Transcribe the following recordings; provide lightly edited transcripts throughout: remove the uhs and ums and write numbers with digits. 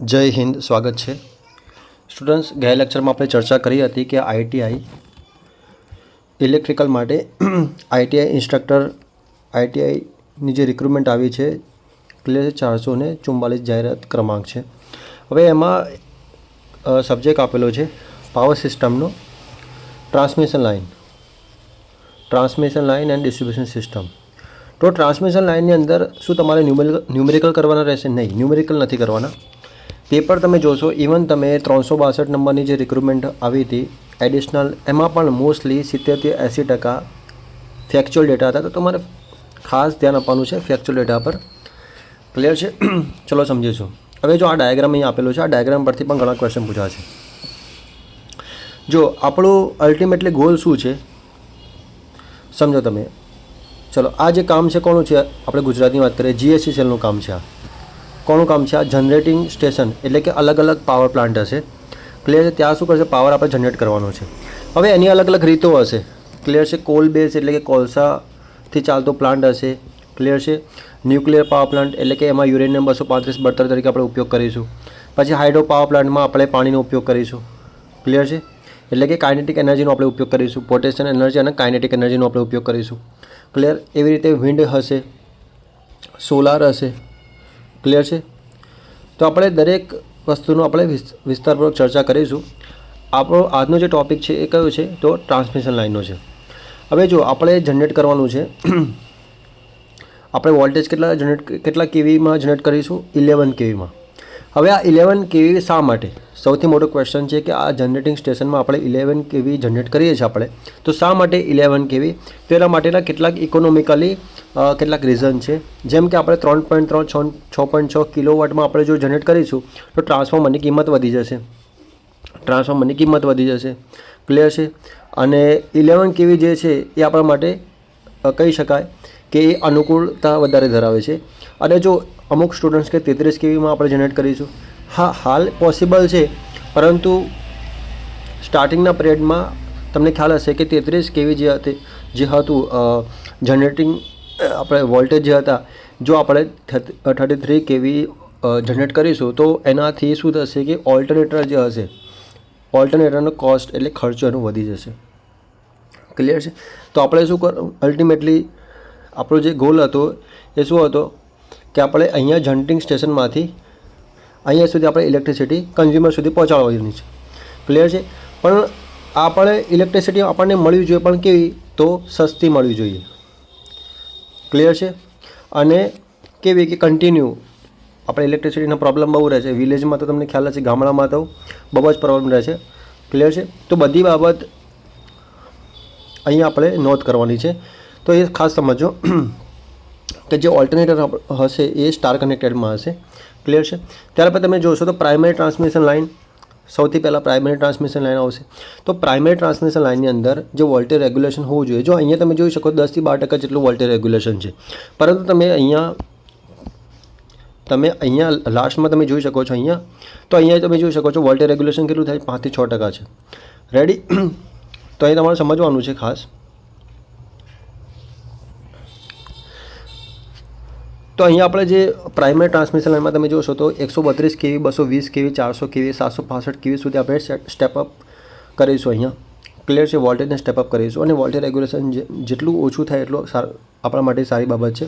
જય હિન્દ. સ્વાગત છે સ્ટુડન્ટ્સ. ગયા લેક્ચરમાં આપણે ચર્ચા કરી હતી કે આઈટીઆઈ ઇલેક્ટ્રિકલ માટે આઈટીઆઈ ઇન્સ્ટ્રક્ટર આઈટીઆઈની જે રિક્રુટમેન્ટ આવી છે ક્લિયર 444 જાહેરાત ક્રમાંક છે. હવે એમાં સબ્જેક્ટ આપેલો છે પાવર સિસ્ટમનો transmission line and distribution system. તો ટ્રાન્સમિશન લાઇનની અંદર શું તમારે ન્યુમેરિકલ કરવાના રહેશે? નહીં, ન્યુમેરિકલ નથી કરવાના. પેપર તમે જોશો, ઇવન તમે 362 નંબરની જે રિક્રુટમેન્ટ આવી હતી એડિશનલ, એમાં પણ મોસ્ટલી 70-80% ફેક્ચ્યુઅલ ડેટા હતા. તો તમારે ખાસ ધ્યાન આપવાનું છે ફેક્ચ્યુઅલ ડેટા પર. ક્લિયર છે? ચલો સમજીશું. હવે જો આ ડાયાગ્રામ અહીં આપેલો છે, આ ડાયાગ્રામ પરથી પણ ઘણા ક્વેશ્ચન પૂછાશે. જો આપણું અલ્ટિમેટલી ગોલ શું છે સમજો તમે. ચલો, આ જે કામ છે કોનું છે? આપણે ગુજરાતની વાત કરીએ, જીએસસીસીએલનું કામ છે. આ કોનું કામ છે? આ જનરેટિંગ સ્ટેશન, એટલે કે અલગ અલગ પાવર પ્લાન્ટ હશે. ક્લિયર છે? ત્યાં શું કરશે? પાવર આપણે જનરેટ કરવાનો છે. હવે એની અલગ અલગ રીતો હશે. ક્લિયર છે? કોલ બેઝ એટલે કે કોલસાથી ચાલતો પ્લાન્ટ હશે. ક્લિયર છે? ન્યુક્લિયર પાવર પ્લાન્ટ એટલે કે એમાં યુરેનિયમ 235-72 તરીકે આપણે ઉપયોગ કરીશું. પછી હાઇડ્રો પાવર પ્લાન્ટમાં આપણે પાણીનો ઉપયોગ કરીશું. ક્લિયર છે? એટલે કે કાઇનેટિક એનર્જીનો આપણે ઉપયોગ કરીશું. પોટેન્શિયલ એનર્જી અને કાઇનેટિક એનર્જીનો આપણે ઉપયોગ કરીશું. ક્લિયર? એવી રીતે વિન્ડ હશે, સોલાર હશે. ક્લિયર છે? તો આપણે દરેક વસ્તુનો આપણે વિસ્તારપૂર્વક ચર્ચા કરીશું. આપણો આજનો જે ટૉપિક છે એ કયો છે? તો ટ્રાન્સમિશન લાઇનનો છે. હવે જો આપણે જનરેટ કરવાનું છે, આપણે વોલ્ટેજ કેટલા કેવીમાં જનરેટ કરીશું? 11 કેવીમાં. હવે આ 11 કેવી શા માટે? સૌથી મોટો ક્વેશ્ચન છે કે આ જનરેટિંગ સ્ટેશનમાં આપણે 11 કેવી જનરેટ કરીએ છીએ આપણે, તો શા માટે 11 કેવી? તો એના માટેના કેટલાક ઇકોનોમિકલી કેટલાક રીઝન છે. જેમ કે આપણે 3.3 6.6 કિલોવોટમાં આપણે જો જનરેટ કરીશું તો ટ્રાન્સફોર્મરની કિંમત વધી જશે. ક્લિયર છે? અને 11 કેવી જે છે એ આપણા માટે કહી શકાય કે એ અનુકૂળતા વધારે ધરાવે છે. અને જો અમુક સ્ટુડન્ટ્સ કે 33 કેવીમાં આપણે જનરેટ કરીશું, હા હાલ પોસિબલ છે, પરંતુ સ્ટાર્ટિંગના પિરિયડમાં તમને ખ્યાલ હશે કે 33 કેવી જે હતું જનરેટિંગ આપણે વોલ્ટેજ જે હતા, જો આપણે 33 કેવી જનરેટ કરીશું તો એનાથી શું થશે કે ઓલ્ટરનેટર જે હશે, ઓલ્ટરનેટરનો કોસ્ટ એટલે ખર્ચો એનો વધી જશે. ક્લિયર છે? તો આપણે શું અલ્ટિમેટલી આપણો જે ગોલ હતો એ શું હતો કે આપણે અહીંયા જનરેટિંગ સ્ટેશનમાંથી અહીંયા સુધી આપણે ઇલેક્ટ્રિસિટી કન્ઝ્યુમર સુધી પહોંચાડવાની છે. ક્લિયર છે? પણ આપણે ઇલેક્ટ્રિસિટી આપણને મળવી જોઈએ, પણ કેવી? તો સસ્તી મળવી જોઈએ. ક્લિયર છે? અને કેવી કે કન્ટિન્યુ આપણે ઇલેક્ટ્રિસિટીનો પ્રોબ્લેમ બહુ રહે છે વિલેજમાં, તો તમને ખ્યાલ હશે, ગામડામાં તો બહુ જ પ્રોબ્લેમ રહે છે. ક્લિયર છે? તો બધી બાબત અહીંયા આપણે નોંધ કરવાની છે. તો એ ખાસ સમજો કે જે ઓલ્ટરનેટર હશે એ સ્ટાર કનેક્ટેડમાં હશે. ક્લિયર છે? ત્યાર પછી તમે જોશો તો પ્રાઇમરી ટ્રાન્સમિશન લાઇન, સૌથી પહેલાં પ્રાઇમરી ટ્રાન્સમિશન લાઇન આવશે. તો પ્રાઇમરી ટ્રાન્સમિશન લાઇનની અંદર જે વોલ્ટેજ રેગ્યુલેશન હોવું જોઈએ, જો અહીંયા તમે જોઈ શકો 10-12% જેટલું વોલ્ટેજ રેગ્યુલેશન છે, પરંતુ તમે અહીંયા લાસ્ટમાં તમે જોઈ શકો છો તો અહીંયા તમે જોઈ શકો છો વોલ્ટેજ રેગ્યુલેશન કેટલું થાય? 5-6% છે. રેડી? તો અહીં તમારે સમજવાનું છે ખાસ. તો અહીંયા આપણે જે પ્રાઇમરી ટ્રાન્સમિશન લાઇનમાં તમે જોશો તો 132 કેવી, 220 કેવી, 400 કેવી, 765 કેવી સુધી આપણે સ્ટેપઅપ કરીશું અહીંયા. ક્લિયર છે? વોલ્ટેજને સ્ટેપઅપ કરીશું અને વોલ્ટેજ રેગ્યુલેશન જેટલું ઓછું થાય એટલું આપણા માટે સારી બાબત છે.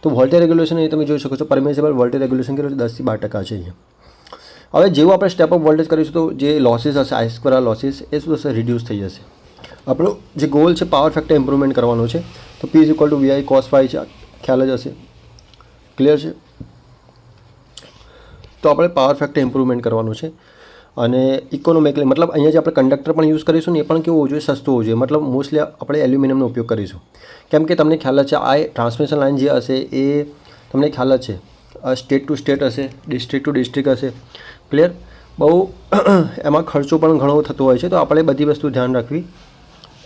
તો વોલ્ટેજ રેગ્યુલેશન અહીં તમે જોઈ શકો છો, પરમિસિબલ વોલ્ટેજ રેગ્યુલેશન કેટલું છે? 10-12% છે અહીંયા. હવે જેવું આપણે સ્ટેપઅપ વોલ્ટેજ કરીશું તો જે લોસીસ હશે, I² લોસીસ, એ શું થશે? રિડ્યુસ થઈ જશે. આપણો જે ગોલ છે પાવર ફેક્ટર ઇમ્પ્રુવમેન્ટ કરવાનો છે. તો P = VI cos ∅ છે, ખ્યાલ જ હશે. ક્લિયર છે? તો આપણે પાવર ફેક્ટર ઇમ્પ્રુવમેન્ટ કરવાનું છે. અને ઇકોનોમિકલી મતલબ અહીંયા જે આપણે કંડક્ટર પણ યુઝ કરીશું ને એ પણ કેવું હોવું જોઈએ? સસ્તું હોવું જોઈએ. મતલબ મોસ્ટલી આપણે એલ્યુમિનિયમનો ઉપયોગ કરીશું, કેમ કે તમને ખ્યાલ જ છે આ ટ્રાન્સમિશન લાઇન જે હશે એ તમને ખ્યાલ જ છે સ્ટેટ ટુ સ્ટેટ હશે, ડિસ્ટ્રિક્ટ ટુ ડિસ્ટ્રિક્ટ હશે. ક્લિયર? બહુ એમાં ખર્ચો પણ ઘણો થતો હોય છે, તો આપણે બધી વસ્તુ ધ્યાન રાખવી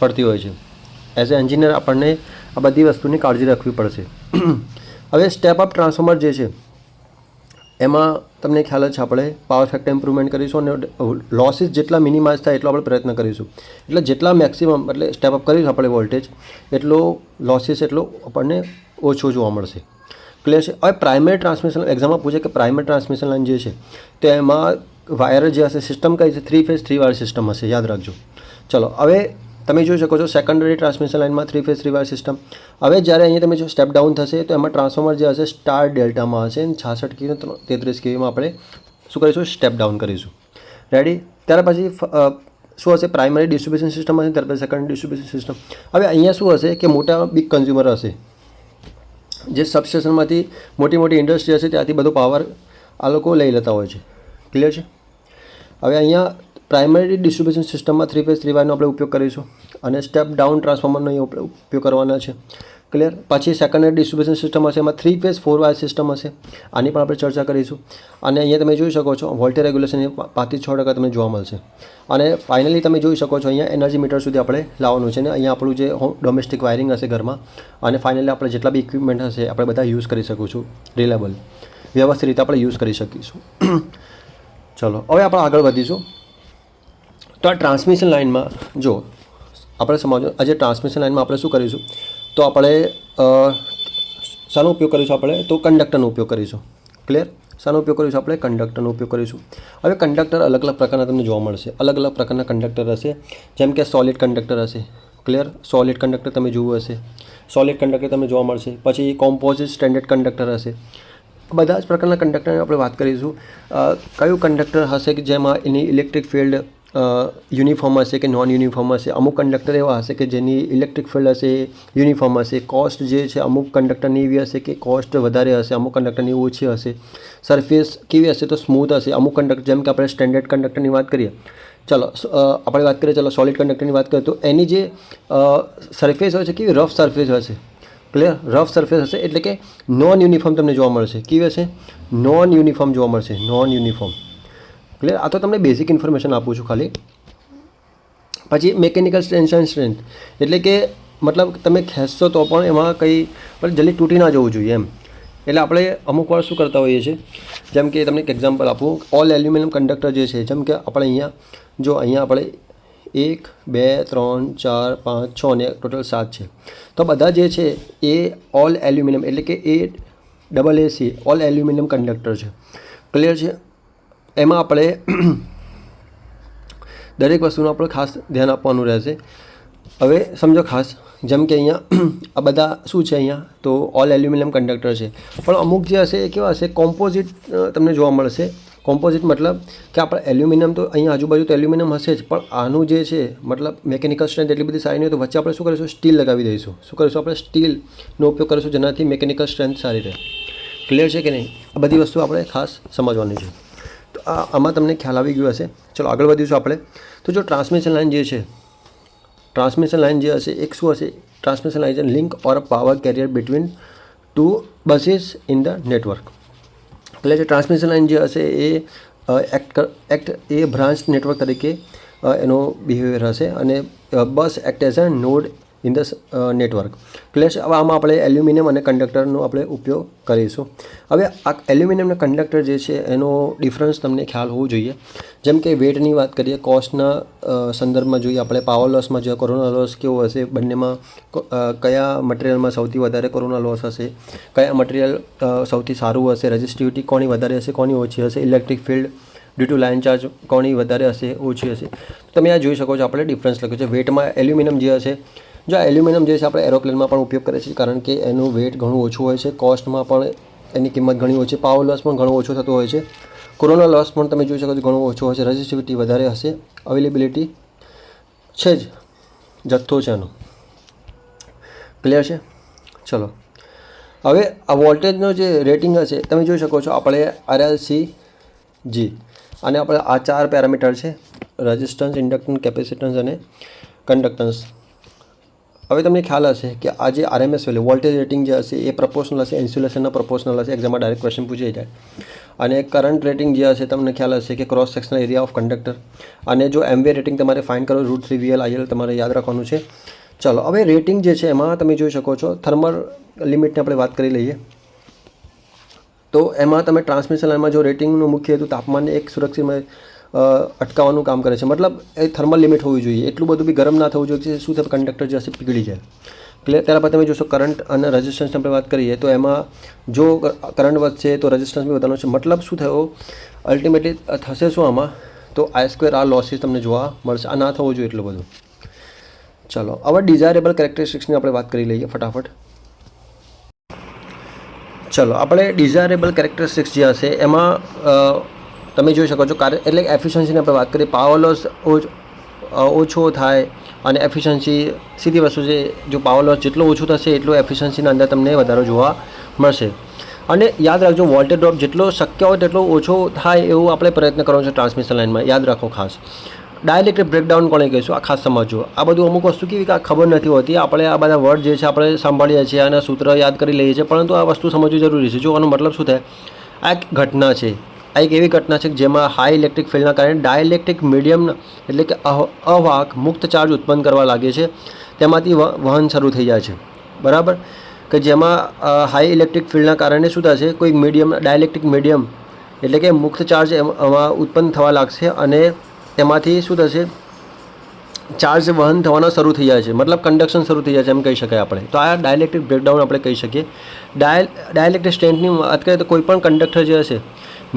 પડતી હોય છે. એઝ એ એન્જિનિયર આપણને આ બધી વસ્તુની કાળજી રાખવી પડશે. હવે સ્ટેપ અપ ટ્રાન્સફોર્મર જે છે એમાં તમને ખ્યાલ જ છે આપણે પાવર ફેક્ટર ઇમ્પ્રુવમેન્ટ કરીશું અને લોસીસ જેટલા મિનિમાઇઝ થાય એટલો આપણે પ્રયત્ન કરીશું. એટલે જેટલા મેક્સિમમ એટલે સ્ટેપ અપ કરીશું આપણે વોલ્ટેજ, એટલો લોસીસ એટલો આપણને ઓછો જોવા મળશે. ક્લિયર છે. હવે પ્રાઇમરી ટ્રાન્સમિશન એક્ઝામમાં પૂછે કે પ્રાઇમરી ટ્રાન્સમિશન લાઇન જે છે તો એમાં વાયર જે હશે સિસ્ટમ કઈ છે 3 ફેઝ 3 વાયર સિસ્ટમ હશે, યાદ રાખજો. ચલો હવે તમે જોઈ શકો છો સેકન્ડરી ટ્રાન્સમિશન લાઇનમાં 3 ફેઝ 3 વાયર સિસ્ટમ. હવે જ્યારે અહીંયા તમે જો સ્ટેપ ડાઉન થશે તો એમાં ટ્રાન્સફોર્મર જે હશે સ્ટાર ડેલ્ટામાં હશે અને 66 kV 33 kVમાં આપણે શું કરીશું સ્ટેપ ડાઉન કરીશું. રેડી. ત્યાર પછી શું હશે પ્રાઇમરી ડિસ્ટ્રીબ્યુશન સિસ્ટમ હશે, ત્યાર પછી સેકન્ડરી ડિસ્ટ્રીબ્યુશન સિસ્ટમ. હવે અહીંયા શું હશે કે મોટા બિગ કન્ઝ્યુમર હશે જે સબસ્ટેશનમાંથી મોટી ઇન્ડસ્ટ્રી હશે ત્યાંથી બધો પાવર આ લોકો લઈ લેતા હોય છે. ક્લિયર છે. હવે અહીંયા પ્રાઇમરી ડિસ્ટ્રીબ્યુશન સિસ્ટમમાં 3 ફેઝ 3 વાયરનો આપણે ઉપયોગ કરીશું અને સ્ટેપ ડાઉન ટ્રાન્સફોર્મરનો અહીંયા આપણે ઉપયોગ કરવાના છે. ક્લિયર. પછી સેકન્ડરી ડિસ્ટ્રીબ્યુશન સિસ્ટમ હશે એમાં 3 ફેઝ 4 વાયર સિસ્ટમ હશે, આની પણ આપણે ચર્ચા કરીશું. અને અહીંયા તમે જોઈ શકો છો વોલ્ટેજ રેગ્યુલેશન 5-6% તમને જોવા મળશે. અને ફાઇનલી તમે જોઈ શકો છો અહીંયા એનર્જી મીટર સુધી આપણે લાવવાનું છે ને અહીંયા આપણું જે ડોમેસ્ટિક વાયરિંગ હશે ઘરમાં અને ફાઇનલી આપણે જેટલા બી ઇક્વિપમેન્ટ હશે આપણે બધા યુઝ કરી શકીશું રિલેબલ વ્યવસ્થિત રીતે આપણે યુઝ કરી શકીશું. ચલો હવે આપણે આગળ વધીશું. તો આ ટ્રાન્સમિશન લાઇનમાં જો આપણે સમજો આજે ટ્રાન્સમિશન લાઇનમાં આપણે શું કરીશું તો આપણે શાનો ઉપયોગ કરીશું આપણે તો કંડક્ટરનો ઉપયોગ કરીશું. ક્લિયર. શાનો ઉપયોગ કરીશું આપણે કંડક્ટરનો ઉપયોગ કરીશું. હવે કંડક્ટર અલગ અલગ પ્રકારના તમને જોવા મળશે, અલગ અલગ પ્રકારના કંડક્ટર હશે જેમ કે સોલિડ કંડક્ટર હશે. ક્લિયર. સોલિડ કંડક્ટર તમે જોયું હશે, સોલિડ કંડક્ટર તમને જોવા મળશે. પછી કોમ્પોઝિટ સ્ટેન્ડર્ડ કંડક્ટર હશે. બધા જ પ્રકારના કંડક્ટરની આપણે વાત કરીશું. કયું કંડક્ટર હશે કે જેમાં એની ઇલેક્ટ્રિક ફિલ્ડ યુનિફોર્મ હશે કે નોન યુનિફોર્મ હશે. અમુક કંડક્ટર એવા હશે કે જેની ઇલેક્ટ્રિક ફિલ્ડ હશે યુનિફોર્મ હશે. કોસ્ટ જે છે અમુક કંડક્ટરની એવી હશે કે કોસ્ટ વધારે હશે, અમુક કંડક્ટરની ઓછી હશે. સરફેસ કેવી હશે તો સ્મૂથ હશે. અમુક કંડક્ટર જેમ કે આપણે સ્ટેન્ડર્ડ કંડક્ટરની વાત કરીએ, ચલો આપણે વાત કરીએ ચલો સોલિડ કંડક્ટરની વાત કરીએ તો એની જે સરફેસ હોય છે કેવી રફ સરફેસ હશે. ક્લિયર. રફ સરફેસ હશે એટલે કે નોન યુનિફોર્મ તમને જોવા મળશે. કેવી હશે? નોન યુનિફોર્મ જોવા મળશે, નોન યુનિફોર્મ. ક્લિયર. આ તો તમને બેઝિક ઇન્ફોર્મેશન આપું છું ખાલી. પછી મિકેનિકલ ટેન્શન સ્ટ્રેન્થ એટલે કે મતલબ તમે ખેંચશો તો પણ એમાં કંઈ જલ્દી તૂટી ના જવું જોઈએ એમ. એટલે આપણે અમુક વાર શું કરતા હોઈએ છીએ જેમ કે તમને એક એક્ઝામ્પલ આપું. ઓલ એલ્યુમિનિયમ કંડક્ટર જે છે જેમ કે આપણે અહીંયા જો અહીંયા આપણે 1 2 3 4 5 6 અને ટોટલ 7 છે તો બધા જે છે એ ઓલ એલ્યુમિનિયમ એટલે કે AAC ઓલ એલ્યુમિનિયમ કંડક્ટર છે. ક્લિયર છે. એમાં આપણે દરેક વસ્તુનું આપણે ખાસ ધ્યાન આપવાનું રહેશે. હવે સમજો ખાસ જેમ કે અહીંયા આ બધા શું છે અહીંયા તો ઓલ એલ્યુમિનિયમ કંડક્ટર છે પણ અમુક જે હશે એ કેવા હશે કોમ્પોઝિટ તમને જોવા મળશે. કોમ્પોઝિટ મતલબ કે આપણે એલ્યુમિનિયમ તો અહીંયા આજુબાજુ તો એલ્યુમિનિયમ હશે જ પણ આનું જે છે મતલબ મિકેનિકલ સ્ટ્રેન્થ એટલી બધી સારી નહીં હોય તો વચ્ચે આપણે શું કરીશું સ્ટીલ લગાવી દઈશું. શું કરીશું આપણે સ્ટીલનો ઉપયોગ કરીશું જેનાથી મિકેનિકલ સ્ટ્રેન્થ સારી રહે. ક્લિયર છે કે નહીં? આ બધી વસ્તુ આપણે ખાસ સમજવાની છે. તો આમાં તમને ખ્યાલ આવી ગયો હશે. ચલો આગળ વધીશું આપણે. તો જો ટ્રાન્સમિશન લાઇન જે છે ટ્રાન્સમિશન લાઇન જે હશે એક શું હશે transmission line link or power carrier between 2 buses in the network. એટલે જે ટ્રાન્સમિશન લાઇન જે હશે એ એ બ્રાન્ચ નેટવર્ક તરીકે એનો બિહેવિયર હશે અને બસ act as a node in the network. Clear છે. હવે આમાં આપણે એલ્યુમિનિયમ અને કંડક્ટરનો આપણે ઉપયોગ કરીશું. હવે આ એલ્યુમિનિયમ અને કંડક્ટર જે છે એનો ડિફરન્સ તમને ખ્યાલ હોવો જોઈએ. જેમ કે વેટની વાત કરીએ કોસ્ટના સંદર્ભમાં જોઈએ આપણે પાવર લોસમાં જોઈએ કોરોના લોસ કેવો હશે બંનેમાં કયા મટીરિયલમાં સૌથી વધારે કોરોના લોસ હશે, કયા મટીરિયલ સૌથી સારું હશે, રેઝિસ્ટિવિટી કોની વધારે હશે કોની ઓછી હશે, electric field due to line charge કોની વધારે હશે ઓછી હશે. તમે આ જોઈ શકો છો આપણે ડિફરન્સ લખ્યું છે. વેટમાં એલ્યુમિનિયમ જે હશે જો એલ્યુમિનિયમ જે છે આપણે એરોપ્લેનમાં પણ ઉપયોગ કરીએ છીએ કારણ કે એનું વેટ ઘણું ઓછું હોય છે, કોસ્ટમાં પણ એની કિંમત ઘણી ઓછી, પાવર લોસ પણ ઘણો ઓછો થતો હોય છે, કોરોના લોસ પણ તમે જોઈ શકો છો ઘણો ઓછો હોય છે, રેઝિસ્ટિવિટી વધારે હશે, અવેલેબિલિટી છે જ જથ્થો છે એનો. ક્લિયર છે. ચલો હવે આ વોલ્ટેજનો જે રેટિંગ હશે તમે જોઈ શકો છો આપણે RLC-G અને આપણે આ 4 પેરામીટર છે રેઝિસ્ટન્સ, ઇન્ડક્ટન્સ, કેપેસિટન્સ અને કન્ડક્ટન્સ. હવે તમને ખ્યાલ હશે કે આ જે RMS વેલ્યુ વોલ્ટેજ રેટિંગ જે હશે એ પ્રપોર્શનલ હશે, ઇન્સ્યુલેશનના પ્રપોર્શનલ હશે. એક્ઝામમાં ડાયરેક્ટ ક્વેશ્ચન પૂછાઈ જાય. અને કરંટ રેટિંગ જે હશે તમને ખ્યાલ હશે કે cross sectional area of conductor. અને જો MVA રેટિંગ તમારે ફાઇન્ડ કરો √3 VL તમારે યાદ રાખવાનું છે. ચલો હવે રેટિંગ જે છે એમાં તમે જોઈ શકો છો થર્મલ લિમિટની આપણે વાત કરી લઈએ તો એમાં તમે ટ્રાન્સમિશન લાઇનમાં જો રેટિંગનું મુખ્ય હેતુ તાપમાનને એક સુરક્ષિત અટકાવવાનું કામ કરે છે. મતલબ એ થર્મલ લિમિટ હોવી જોઈએ, એટલું બધું બી ગરમ ના થવું જોઈએ કે શું થાય કંડક્ટર જે હશે પીગળી જાય. ક્લિયર. ત્યાર પછી તમે જોશો કરંટ અને રેઝિસ્ટન્સની આપણે વાત કરીએ તો એમાં જો કરંટ વધશે તો રેઝિસ્ટન્સ બી વધવાનો છે. મતલબ શું થયો, અલ્ટિમેટલી થશે શું આમાં, તો I2R લોસીસ તમને જોવા મળશે. આ ના થવું જોઈએ એટલું બધું. ચલો હવે ડિઝાયરેબલ કેરેક્ટરિસ્ટિક્સની આપણે વાત કરી લઈએ ફટાફટ. ચલો આપણે ડિઝાયરેબલ કેરેક્ટરિસ્ટિક્સ જે હશે એમાં તમે જોઈ શકો છો એટલે એફિશિયન્સીની આપણે વાત કરીએ, પાવર લોસ ઓછો થાય અને એફિશિયન્સી સીધી વસ્તુ છે. જો પાવર લોસ જેટલો ઓછો થશે એટલું એફિશિયન્સીના અંદર તમને વધારો જોવા મળશે. અને યાદ રાખજો, વોલ્ટેજ ડ્રોપ જેટલો શક્ય હોય તેટલો ઓછો થાય એવું આપણે પ્રયત્ન કરવાનો છે ટ્રાન્સમિશન લાઇનમાં. યાદ રાખો ખાસ. ડાયલેક્ટ્રિક બ્રેકડાઉન કોને કહીશું આ ખાસ સમજો. આ બધું અમુક વસ્તુ કેવી કે આ ખબર નથી હોતી. આપણે આ બધા વર્ડ જે છે આપણે સાંભળીએ છીએ અને સૂત્ર યાદ કરી લઈએ છીએ, પરંતુ આ વસ્તુ સમજવી જરૂરી છે. જો આનો મતલબ શું થાય, આ એક ઘટના છે, આ એક એવી ઘટના છે જેમાં હાઈ ઇલેક્ટ્રિક ફિલ્ડના કારણે ડાયલેક્ટ્રિક મીડિયમ એટલે કે અવાહક મુક્ત ચાર્જ ઉત્પન્ન કરવા લાગે છે, તેમાંથી વહન શરૂ થઈ જાય છે. બરાબર, કે જેમાં હાઈ ઇલેક્ટ્રિક ફિલ્ડના કારણે શું થશે, કોઈ મીડિયમ ડાયલેક્ટ્રિક મીડિયમ એટલે કે મુક્ત ચાર્જ એમાં ઉત્પન્ન થવા લાગશે અને તેમાંથી શું થશે, ચાર્જ વહન થવાના શરૂ થઈ જાય છે. મતલબ કન્ડક્શન શરૂ થઈ જાય છે એમ કહી શકાય આપણે. તો આ ડાયલેક્ટ્રિક બ્રેકડાઉન આપણે કહી શકીએ. ડાયલેક્ટ્રિક સ્ટ્રેન્થની વાત કરીએ તો કોઈ પણ કંડક્ટર જે હશે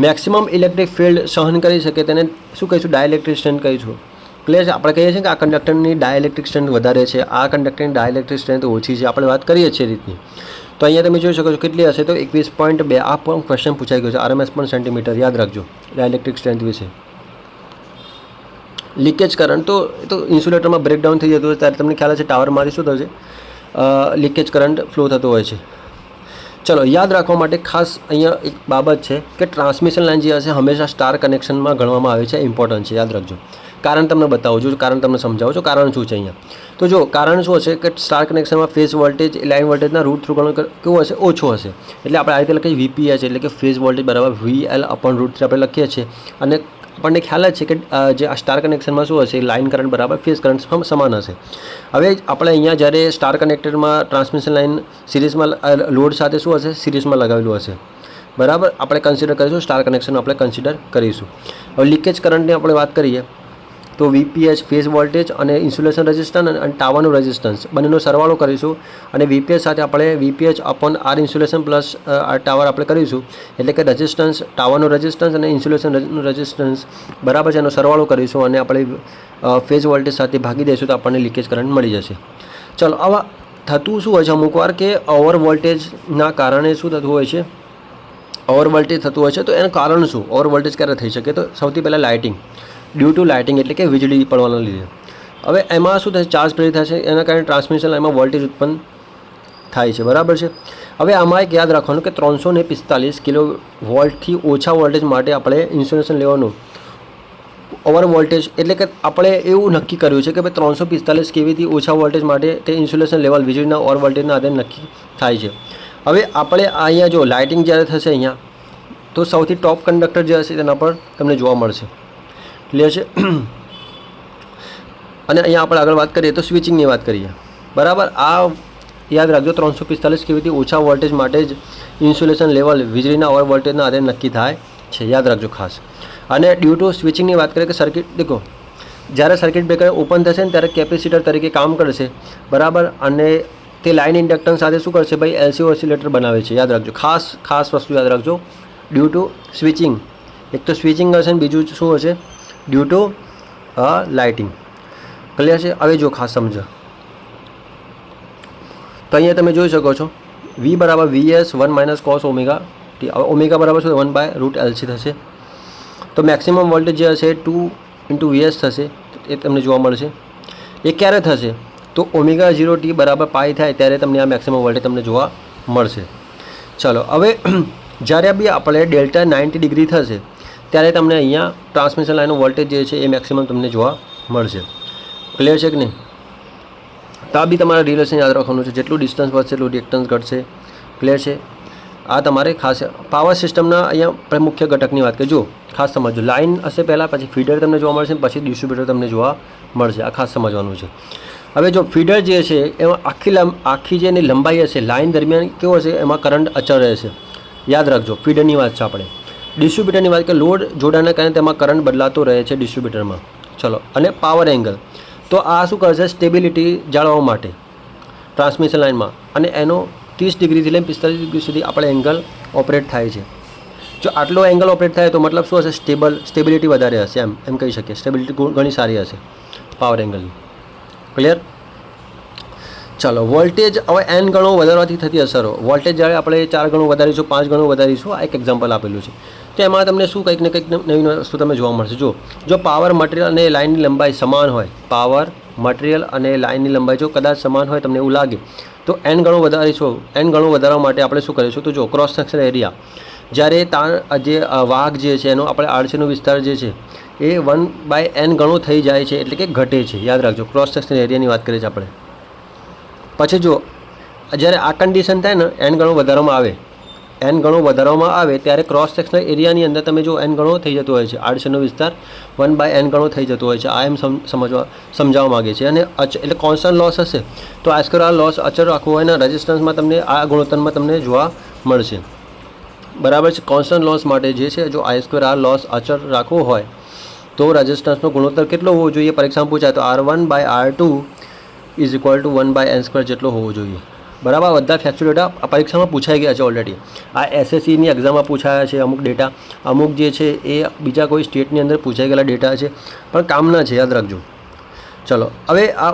મેક્સિમમ ઇલેક્ટ્રિક ફિલ્ડ સહન કરી શકે તેને શું કહીશું, ડાયલેક્ટ્રિક સ્ટ્રેન્થ કહીશું. ક્લિયર છે. આપણે કહીએ છીએ કે આ કંડક્ટરની ડાયલેક્ટ્રિક સ્ટ્રેન્થ વધારે છે, આ કંડક્ટરની ડાયલેક્ટ્રિક સ્ટ્રેન્થ ઓછી છે, આપણે વાત કરીએ છીએ રીતની. તો અહીંયા તમે જોઈ શકો છો કેટલી હશે, તો 21.2. આ પણ ક્વેશ્ચન પૂછાઈ ગયો છે. RMS પણ સેન્ટીમીટર યાદ રાખજો ડાયલેક્ટ્રિક સ્ટ્રેન્થ વિશે. લીકેજ કરંટ તો ઇન્સ્યુલેટરમાં બ્રેકડાઉન થઈ જતું હોય ત્યારે તમને ખ્યાલ છે ટાવરમાંથી શું થશે, લીકેજ કરંટ ફ્લો થતો હોય છે. ચલો યાદ રાખવા માટે ખાસ અહીંયા એક બાબત છે કે ટ્રાન્સમિશન લાઇન જે હશે હંમેશા સ્ટાર કનેક્શનમાં ગણવામાં આવે છે. ઇમ્પોર્ટન્ટ છે, યાદ રાખજો. કારણ તમને બતાવું છું, કારણ તમને સમજાવું છું કારણ શું છે અહીંયા. તો જો કારણ શું હશે કે સ્ટાર કનેક્શનમાં ફેઝ વોલ્ટેજ લાઇન વોલ્ટેજના રૂટ થ્રુ ગણો કેવું હશે, ઓછો હશે. એટલે આપણે આ રીતે લખીએ VPH એટલે કે ફેઝ વોલ્ટેજ બરાબર VL/√3 આપણે લખીએ છીએ. અને આપણને ખ્યાલ જ છે કે જે આ સ્ટાર કનેક્શનમાં શું હશે, લાઇન કરંટ બરાબર ફેઝ કરંટ સમાન હશે. હવે આપણે અહીંયા જ્યારે સ્ટાર કનેક્ટેડમાં ટ્રાન્સમિશન લાઇન સિરીઝમાં લોડ સાથે શું હશે, સિરીઝમાં લગાવેલું હશે. બરાબર, આપણે કન્સિડર કરીશું સ્ટાર કનેક્શન આપણે કન્સિડર કરીશું. હવે લીકેજ કરંટની આપણે વાત કરીએ તો VPH ફેઝ વોલ્ટેજ અને ઇન્સ્યુલેશન રેઝિસ્ટન્સ અને ટાવરનું રેઝિસ્ટન્સ બંનેનો સરવાળો કરીશું અને VPH સાથે આપણે VPH/R ઇન્સ્યુલેશન પ્લસ ટાવર આપણે કરીશું. એટલે કે રેઝિસ્ટન્સ, ટાવરનો રેઝિસ્ટન્સ અને ઇન્સ્યુલેશનનું રેઝિસ્ટન્સ બરાબર છે એનો સરવાળો કરીશું અને આપણે ફેઝ વોલ્ટેજ સાથે ભાગી દઈશું તો આપણને લીકેજ કરંટ મળી જશે. ચલો આવા થતું શું હોય છે અમુક વાર કે ઓવર વોલ્ટેજના કારણે શું થતું હોય છે, ઓવર વોલ્ટેજ થતું હોય છે. તો એનું કારણ શું, ઓવર વોલ્ટેજ ક્યારે થઈ શકે, તો સૌથી પહેલાં લાઇટિંગ, ડ્યુ ટુ લાઇટિંગ એટલે કે વીજળી પડવાના લીધે. હવે એમાં શું થશે, ચાર્જ પ્રેરિત થશે, એના કારણે ટ્રાન્સમિશન લાઇનમાં વોલ્ટેજ ઉત્પન્ન થાય છે. બરાબર છે. હવે આમાં એક યાદ રાખવાનું કે 345 કિલો વોલ્ટથી ઓછા વોલ્ટેજ માટે આપણે ઇન્સ્યુલેશન લેવાનું. ઓવર વોલ્ટેજ એટલે કે આપણે એવું નક્કી કર્યું છે કે ભાઈ 345 kVથી ઓછા વોલ્ટેજ માટે તે ઇન્સ્યુલેશન લેવલ વીજળીના ઓવર વોલ્ટેજના આધારે નક્કી થાય છે. હવે આપણે અહીંયા જો લાઇટિંગ જ્યારે થશે અહીંયા તો સૌથી ટોપ કંડક્ટર જે હશે તેના પર તમને જોવા મળશે. ક્લિયર છે. અને અહીંયા આપણે આગળ વાત કરીએ તો સ્વિચિંગની વાત કરીએ. બરાબર, આ યાદ રાખજો 345 kVથી ઓછા વોલ્ટેજ માટે જ ઇન્સ્યુલેશન લેવલ વીજળીના ઓવર વોલ્ટેજના આધારે નક્કી થાય છે. યાદ રાખજો ખાસ. અને ડ્યુ ટુ સ્વિચિંગની વાત કરીએ કે સર્કિટ દેખો, જ્યારે સર્કિટ બ્રેકર ઓપન થશે ને ત્યારે કેપેસિટર તરીકે કામ કરશે. બરાબર, અને તે લાઇન ઇન્ડક્ટન્સ સાથે શું કરશે ભાઈ, LC ઓસિલેટર બનાવે છે. યાદ રાખજો, ખાસ વસ્તુ યાદ રાખજો. ડ્યુ ટુ સ્વિચિંગ, એક તો સ્વિચિંગ હશે ને બીજું શું હશે, ડ્યુ ટુ લાઇટિંગ. ક્લિયર છે. હવે જો ખાસ સમજો તો અહીંયા તમે જોઈ શકો છો V બરાબર VS 1 - cos ઓમેગા t. હવે ઓમેગા બરાબર શું 1/√LC થશે. તો મેક્સિમમ વોલ્ટેજ જે હશે 2 × VS થશે, એ તમને જોવા મળશે. એ ક્યારે થશે, તો ઓમેગા 0t બરાબર પાઈ થાય ત્યારે તમને આ મેક્સિમમ વોલ્ટેજ તમને જોવા મળશે. ચલો હવે જ્યારે બી આપણે ડેલ્ટા 90 ડિગ્રી થશે ત્યારે તમને અહીંયા ટ્રાન્સમિશન લાઇનનો વોલ્ટેજ જે છે એ મેક્સિમમ તમને જોવા મળશે. ક્લિયર છે કે નહીં. તો આ બી તમારે રિલેશન યાદ રાખવાનું છે, જેટલું ડિસ્ટન્સ વધશે એટલું રિએક્ટન્સ ઘટશે. ક્લિયર છે. આ તમારે ખાસ પાવર સિસ્ટમના અહીંયા મુખ્ય ઘટકની વાત કરીએ. જો ખાસ સમજો, લાઇન હશે પહેલાં, પછી ફીડર તમને જોવા મળશે, પછી ડિસ્ટ્રીબ્યુટર તમને જોવા મળશે. આ ખાસ સમજવાનું છે. હવે જો ફીડર જે છે એમાં આખી જે એની લંબાઈ હશે લાઇન દરમિયાન કેવો હશે, એમાં કરંટ અચળ રહેશે. યાદ રાખજો, ફીડરની વાત છે આપણે. ડિસ્ટ્રીબ્યુટરની વાત કે લોડ જોડાણના કારણે તેમાં કરંટ બદલાતો રહે છે ડિસ્ટ્રીબ્યુટરમાં. ચલો, અને પાવર એંગલ, તો આ શું કરશે, સ્ટેબિલિટી જાળવવા માટે ટ્રાન્સમિશન લાઇનમાં, અને એનો 30 ડિગ્રીથી લઈને 45 ડિગ્રી સુધી આપણે એંગલ ઓપરેટ થાય છે. જો આટલો એંગલ ઓપરેટ થાય તો મતલબ શું હશે? સ્ટેબિલિટી વધારે હશે, એમ કહી શકીએ. સ્ટેબિલિટી ઘણી સારી હશે પાવર એંગલની. ક્લિયર? ચાલો, વોલ્ટેજ હવે n ગણો વધારવાથી થતી અસરો. વોલ્ટેજ જ્યારે આપણે 4 ગણું વધારીશું, 5 ગણું વધારીશું, આ એક એક્ઝામ્પલ આપેલું છે. તો એમાં તમને શું કંઈક ને કંઈક નવી વસ્તુ તમને જોવા મળશે. જો પાવર મટીરિયલ અને લાઇનની લંબાઈ સમાન હોય, પાવર મટીરિયલ અને લાઇનની લંબાઈ જો કદાચ સમાન હોય, તમને એવું લાગે તો n ગણું વધારીશું. n ગણું વધારવા માટે આપણે શું કરીશું? તો જો ક્રોસ સેક્શન એરિયા, જ્યારે જે વાહક જે છે એનો આપણે આરસીનો વિસ્તાર જે છે એ 1/n ગણું થઈ જાય છે, એટલે કે ઘટે છે. યાદ રાખજો, ક્રોસ સેક્શન એરિયાની વાત કરીએ છીએ આપણે. પછી જો જ્યારે આ કન્ડિશન થાય ને, n ગણું વધારવામાં આવે ત્યારે ક્રોસ સેક્શનલ એરિયાની અંદર તમે જો n ગણો થઈ જતો હોય છે, આરસીનો વિસ્તાર 1/n ગણો થઈ જતો હોય છે. આ એમ સમજાવવા માગે છે. અને એટલે કોન્સ્ટન્ટ લોસ હશે તો આ લોસ અચળ રાખવું હોય ને, રેઝિસ્ટન્સમાં તમને આ ગુણોત્તરમાં તમને જોવા મળશે. બરાબર છે? કોન્સ્ટન્ટ લોસ માટે જે છે, જો I2R લોસ અચળ રાખવું હોય તો રેઝિસ્ટન્સનો ગુણોત્તર કેટલો હોવો જોઈએ? પરીક્ષામાં પૂછાય તો R1/R2 = 1/n² જેટલો હોવો જોઈએ. બરાબર? બધા ફેક્ચ્યુઅલ ડેટા પરીક્ષામાં પૂછાઈ ગયા છે ઓલરેડી. આ SSCની એક્ઝામમાં પૂછાયા છે અમુક ડેટા, અમુક જે છે એ બીજા કોઈ સ્ટેટની અંદર પૂછાઈ ગયેલા ડેટા છે, પણ કામના છે, યાદ રાખજો. ચલો, હવે આ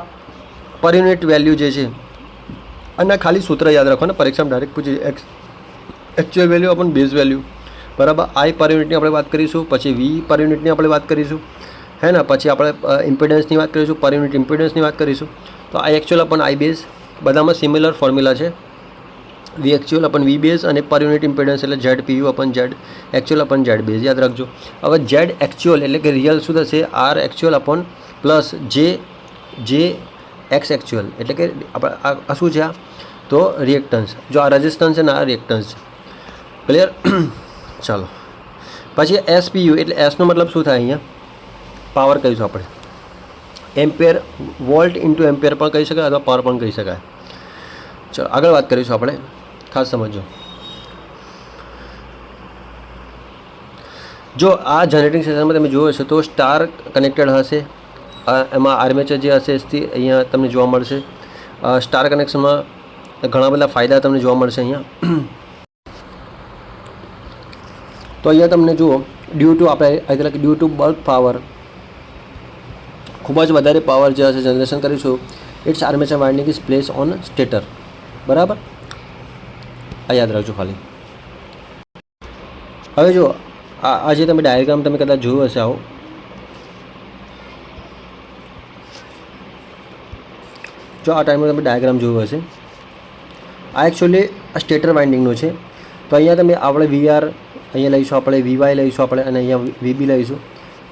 પર યુનિટ વેલ્યુ જે છે અને ખાલી સૂત્ર યાદ રાખો ને, પરીક્ષામાં ડાયરેક્ટ પૂછી actual value upon base value. બરાબર? I પર યુનિટની આપણે વાત કરીશું, પછી V પર યુનિટની આપણે વાત કરીશું, હે ને? પછી આપણે ઇમ્પિડન્સની વાત કરીશું, પર યુનિટ ઇમ્પિડન્સની વાત કરીશું. તો I actual upon I base, બધામાં સિમિલર ફોર્મ્યુલા છે. V actual upon V base અને પર યુનિટ ઇમ્પિડન્સ એટલે ZPU upon Z actual upon Z base. યાદ રાખજો. હવે Z એકચ્યુઅલ એટલે કે રિયલ શું થશે? R actual upon plus J X actual એટલે કે આપણે આ શું છે? તો રિએક્ટન્સ. જો આ રેઝિસ્ટન્સ છે ને, આ રિએક્ટન્સ છે. ક્લિયર? ચાલો, પછી SPU એટલે એસનો મતલબ શું થાય? અહીંયા પાવર કહીશું આપણે. એમ્પિયર, વોલ્ટ ઇન્ટુ એમ્પિયર પણ કહી શકાય અથવા પાવર પણ કહી શકાય. ચલો, આગળ વાત કરીશું આપણે. ખાસ સમજો. જો આ જનરેટિંગ સ્ટેશનમાં તમે જોયો હશે તો સ્ટાર કનેક્ટેડ હશે. એમાં આર્મેચર જે હશે તે અહીંયા તમને જોવા મળશે. સ્ટાર કનેક્શનમાં ઘણા બધા ફાયદા તમને જોવા મળશે અહીંયા. તો અહીંયા તમને જુઓ, ડ્યુ ટુ બલ્ક પાવર, ખૂબ જ વધારે પાવર જે હશે જનરેશન કરીશું, its armature winding is place on stator. બરાબર? આ યાદ રાખજો ખાલી. હવે જો આ જે તમે ડાયાગ્રામ તમે કદાચ જોયું હશે, આવો જો આ ટાઈમે તમે ડાયાગ્રામ જોયું હશે, આ એકચ્યુઅલી આ સ્ટેટર વાઇન્ડિંગનું છે. તો અહીંયા તમે આપણે VR અહીંયા લઈશું, આપણે VY લઈશું આપણે, અને અહીંયા VB લઈશું.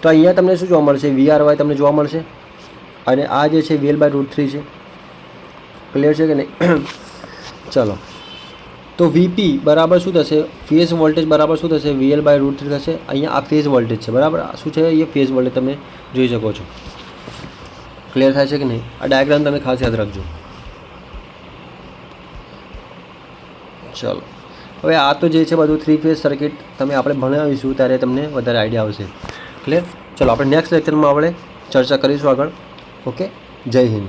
તો અહીંયા તમને શું જોવા મળશે? VRY તમને જોવા મળશે, અને આ જે છે VL/√3 છે. ક્લિયર છે કે નહીં? ચલો, તો VP બરાબર શું થશે? ફેઝ વોલ્ટેજ બરાબર શું થશે? VL/√3 થશે. અહીંયા આ ફેઝ વોલ્ટેજ છે. બરાબર? શું છે? એ ફેઝ વોલ્ટેજ તમે જોઈ શકો છો. ક્લિયર થાય છે કે નહીં? આ ડાયાગ્રામ તમે ખાસ યાદ રાખજો. ચલો, હવે આ તો જે છે બધું 3 ફેઝ સર્કિટ તમે આપણે ભણાવીશું ત્યારે તમને વધારે આઈડિયા આવશે. ક્લિયર? ચલો, આપણે નેક્સ્ટ લેક્ચરમાં આપણે ચર્ચા કરીશું આગળ. ઓકે, જય હિન્દ.